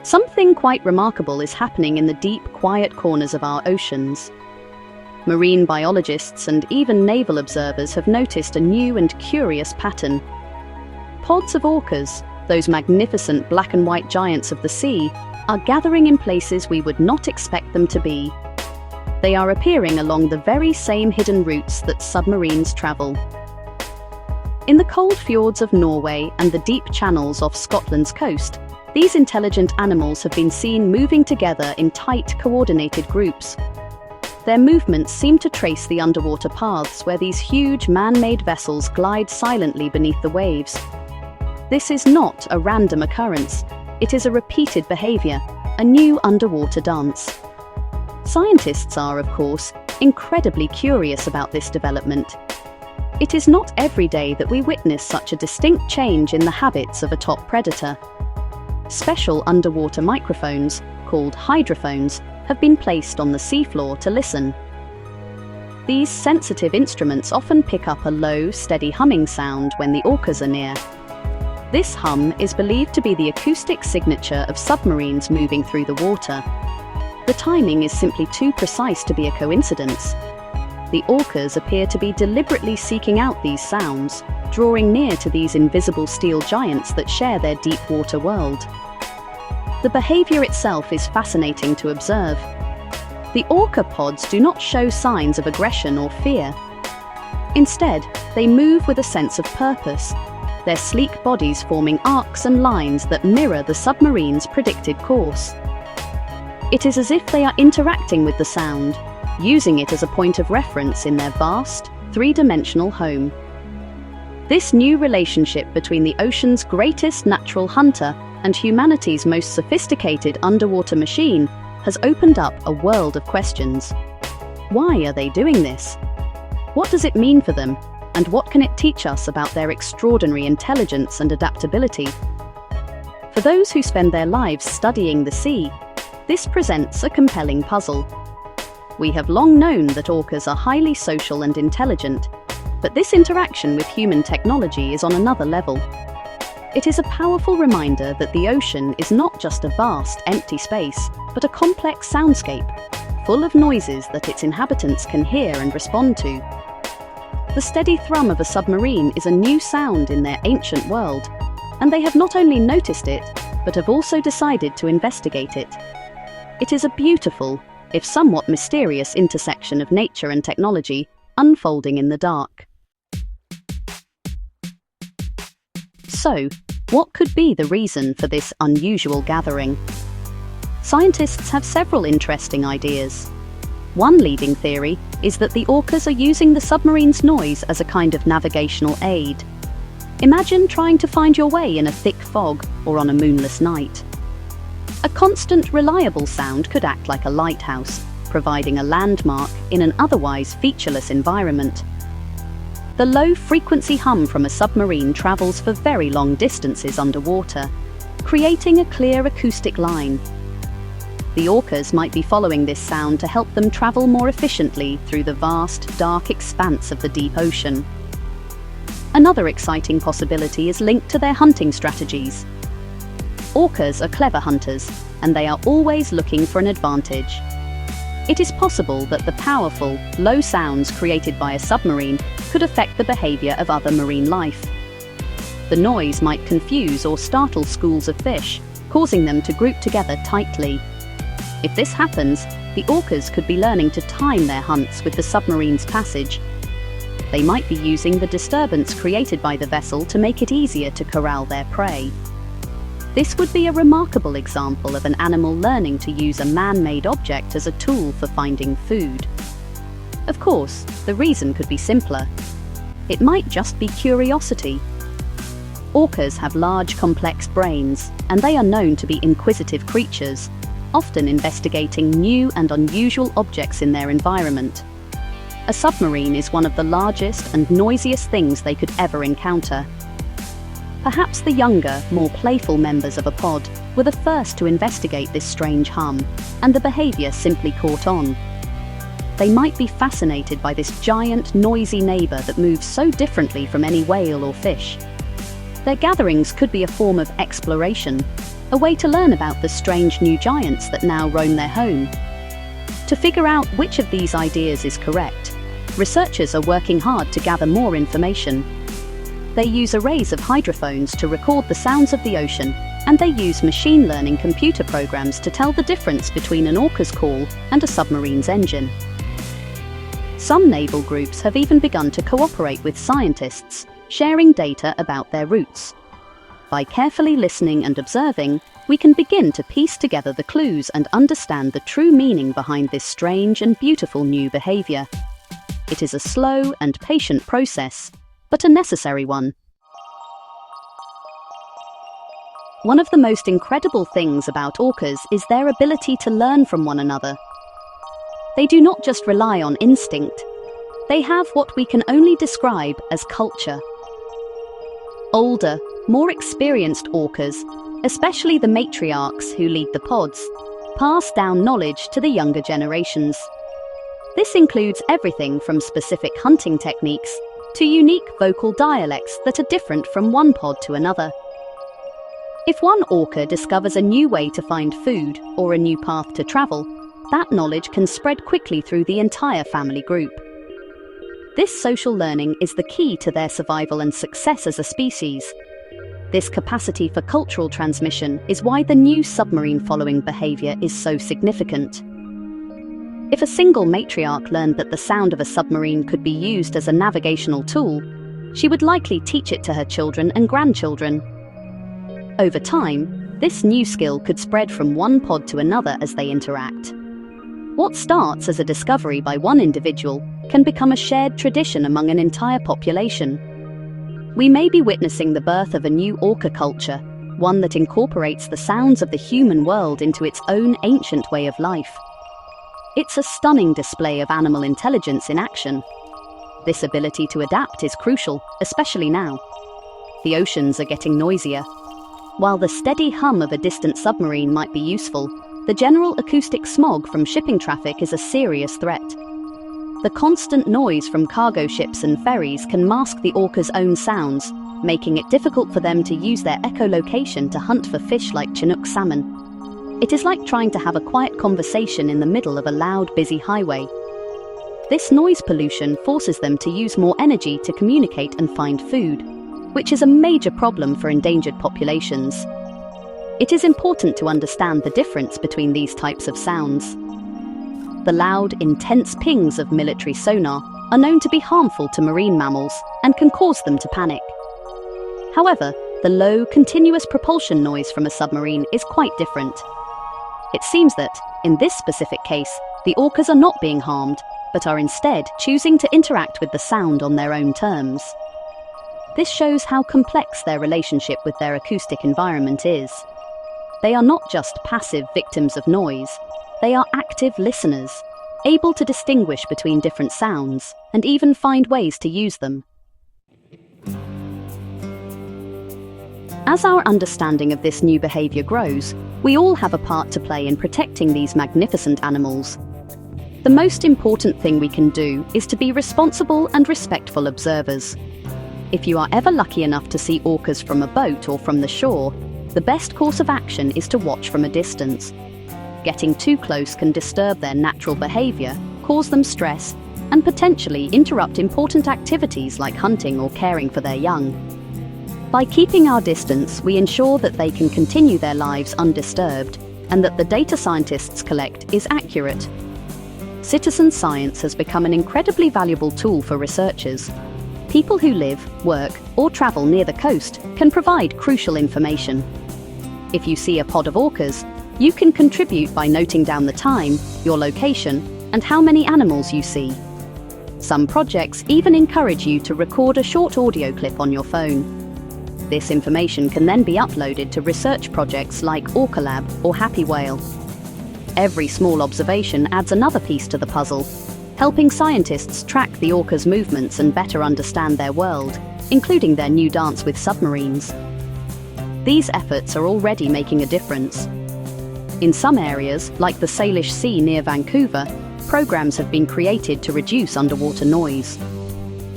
Something quite remarkable is happening in the deep, quiet corners of our oceans. Marine biologists and even naval observers have noticed a new and curious pattern. Pods of orcas, those magnificent black and white giants of the sea, are gathering in places we would not expect them to be. They are appearing along the very same hidden routes that submarines travel. In the cold fjords of Norway and the deep channels off Scotland's coast, these intelligent animals have been seen moving together in tight, coordinated groups. Their movements seem to trace the underwater paths where these huge man-made vessels glide silently beneath the waves. This is not a random occurrence. It is a repeated behavior, a new underwater dance. Scientists are, of course, incredibly curious about this development. It is not every day that we witness such a distinct change in the habits of a top predator. Special underwater microphones, called hydrophones, have been placed on the seafloor to listen. These sensitive instruments often pick up a low, steady humming sound when the orcas are near. This hum is believed to be the acoustic signature of submarines moving through the water. The timing is simply too precise to be a coincidence. The orcas appear to be deliberately seeking out these sounds, drawing near to these invisible steel giants that share their deep water world. The behavior itself is fascinating to observe. The orca pods do not show signs of aggression or fear. Instead, they move with a sense of purpose, their sleek bodies forming arcs and lines that mirror the submarine's predicted course. It is as if they are interacting with the sound, using it as a point of reference in their vast, three-dimensional home. This new relationship between the ocean's greatest natural hunter and humanity's most sophisticated underwater machine has opened up a world of questions. Why are they doing this? What does it mean for them? And what can it teach us about their extraordinary intelligence and adaptability? For those who spend their lives studying the sea, this presents a compelling puzzle. We have long known that orcas are highly social and intelligent, but this interaction with human technology is on another level. It is a powerful reminder that the ocean is not just a vast, empty space, but a complex soundscape, full of noises that its inhabitants can hear and respond to. The steady thrum of a submarine is a new sound in their ancient world, and they have not only noticed it, but have also decided to investigate it. It is a beautiful, if somewhat mysterious intersection of nature and technology, unfolding in the dark. So, what could be the reason for this unusual gathering? Scientists have several interesting ideas. One leading theory is that the orcas are using the submarine's noise as a kind of navigational aid. Imagine trying to find your way in a thick fog or on a moonless night. A constant, reliable sound could act like a lighthouse, providing a landmark in an otherwise featureless environment. The low-frequency hum from a submarine travels for very long distances underwater, creating a clear acoustic line. The orcas might be following this sound to help them travel more efficiently through the vast, dark expanse of the deep ocean. Another exciting possibility is linked to their hunting strategies. Orcas are clever hunters, and they are always looking for an advantage. It is possible that the powerful, low sounds created by a submarine could affect the behavior of other marine life. The noise might confuse or startle schools of fish, causing them to group together tightly. If this happens, the orcas could be learning to time their hunts with the submarine's passage. They might be using the disturbance created by the vessel to make it easier to corral their prey. This would be a remarkable example of an animal learning to use a man-made object as a tool for finding food. Of course, the reason could be simpler. It might just be curiosity. Orcas have large, complex brains, and they are known to be inquisitive creatures, often investigating new and unusual objects in their environment. A submarine is one of the largest and noisiest things they could ever encounter. Perhaps the younger, more playful members of a pod were the first to investigate this strange hum, and the behavior simply caught on. They might be fascinated by this giant, noisy neighbor that moves so differently from any whale or fish. Their gatherings could be a form of exploration, a way to learn about the strange new giants that now roam their home. To figure out which of these ideas is correct, researchers are working hard to gather more information. They use arrays of hydrophones to record the sounds of the ocean, and they use machine learning computer programs to tell the difference between an orca's call and a submarine's engine. Some naval groups have even begun to cooperate with scientists, sharing data about their routes. By carefully listening and observing, we can begin to piece together the clues and understand the true meaning behind this strange and beautiful new behavior. It is a slow and patient process, but a necessary one. One of the most incredible things about orcas is their ability to learn from one another. They do not just rely on instinct. They have what we can only describe as culture. Older, more experienced orcas, especially the matriarchs who lead the pods, pass down knowledge to the younger generations. This includes everything from specific hunting techniques to unique vocal dialects that are different from one pod to another. If one orca discovers a new way to find food or a new path to travel, that knowledge can spread quickly through the entire family group. This social learning is the key to their survival and success as a species. This capacity for cultural transmission is why the new submarine following behavior is so significant. If a single matriarch learned that the sound of a submarine could be used as a navigational tool, she would likely teach it to her children and grandchildren. Over time, this new skill could spread from one pod to another as they interact. What starts as a discovery by one individual can become a shared tradition among an entire population. We may be witnessing the birth of a new orca culture, one that incorporates the sounds of the human world into its own ancient way of life. It's a stunning display of animal intelligence in action. This ability to adapt is crucial, especially now. The oceans are getting noisier. While the steady hum of a distant submarine might be useful, the general acoustic smog from shipping traffic is a serious threat. The constant noise from cargo ships and ferries can mask the orca's own sounds, making it difficult for them to use their echolocation to hunt for fish like Chinook salmon. It is like trying to have a quiet conversation in the middle of a loud, busy highway. This noise pollution forces them to use more energy to communicate and find food, which is a major problem for endangered populations. It is important to understand the difference between these types of sounds. The loud, intense pings of military sonar are known to be harmful to marine mammals and can cause them to panic. However, the low, continuous propulsion noise from a submarine is quite different. It seems that, in this specific case, the orcas are not being harmed, but are instead choosing to interact with the sound on their own terms. This shows how complex their relationship with their acoustic environment is. They are not just passive victims of noise, they are active listeners, able to distinguish between different sounds and even find ways to use them. As our understanding of this new behavior grows, we all have a part to play in protecting these magnificent animals. The most important thing we can do is to be responsible and respectful observers. If you are ever lucky enough to see orcas from a boat or from the shore, the best course of action is to watch from a distance. Getting too close can disturb their natural behavior, cause them stress, and potentially interrupt important activities like hunting or caring for their young. By keeping our distance, we ensure that they can continue their lives undisturbed and that the data scientists collect is accurate. Citizen science has become an incredibly valuable tool for researchers. People who live, work, or travel near the coast can provide crucial information. If you see a pod of orcas, you can contribute by noting down the time, your location, and how many animals you see. Some projects even encourage you to record a short audio clip on your phone. This information can then be uploaded to research projects like Orca Lab or Happy Whale. Every small observation adds another piece to the puzzle, helping scientists track the orcas' movements and better understand their world, including their new dance with submarines. These efforts are already making a difference. In some areas, like the Salish Sea near Vancouver, programs have been created to reduce underwater noise.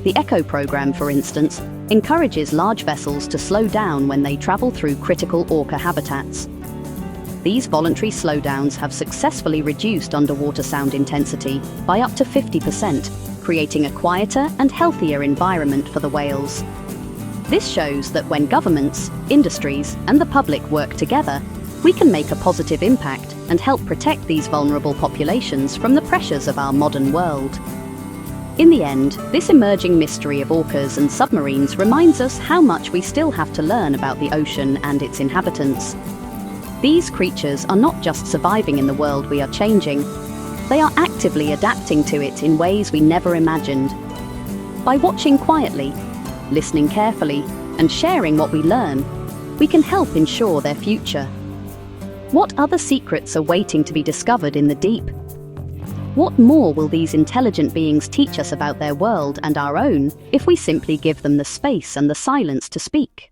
The ECHO program, for instance, encourages large vessels to slow down when they travel through critical orca habitats. These voluntary slowdowns have successfully reduced underwater sound intensity by up to 50%, creating a quieter and healthier environment for the whales. This shows that when governments, industries, and the public work together, we can make a positive impact and help protect these vulnerable populations from the pressures of our modern world. In the end, this emerging mystery of orcas and submarines reminds us how much we still have to learn about the ocean and its inhabitants. These creatures are not just surviving in the world we are changing, they are actively adapting to it in ways we never imagined. By watching quietly, listening carefully, and sharing what we learn, we can help ensure their future. What other secrets are waiting to be discovered in the deep? What more will these intelligent beings teach us about their world and our own if we simply give them the space and the silence to speak?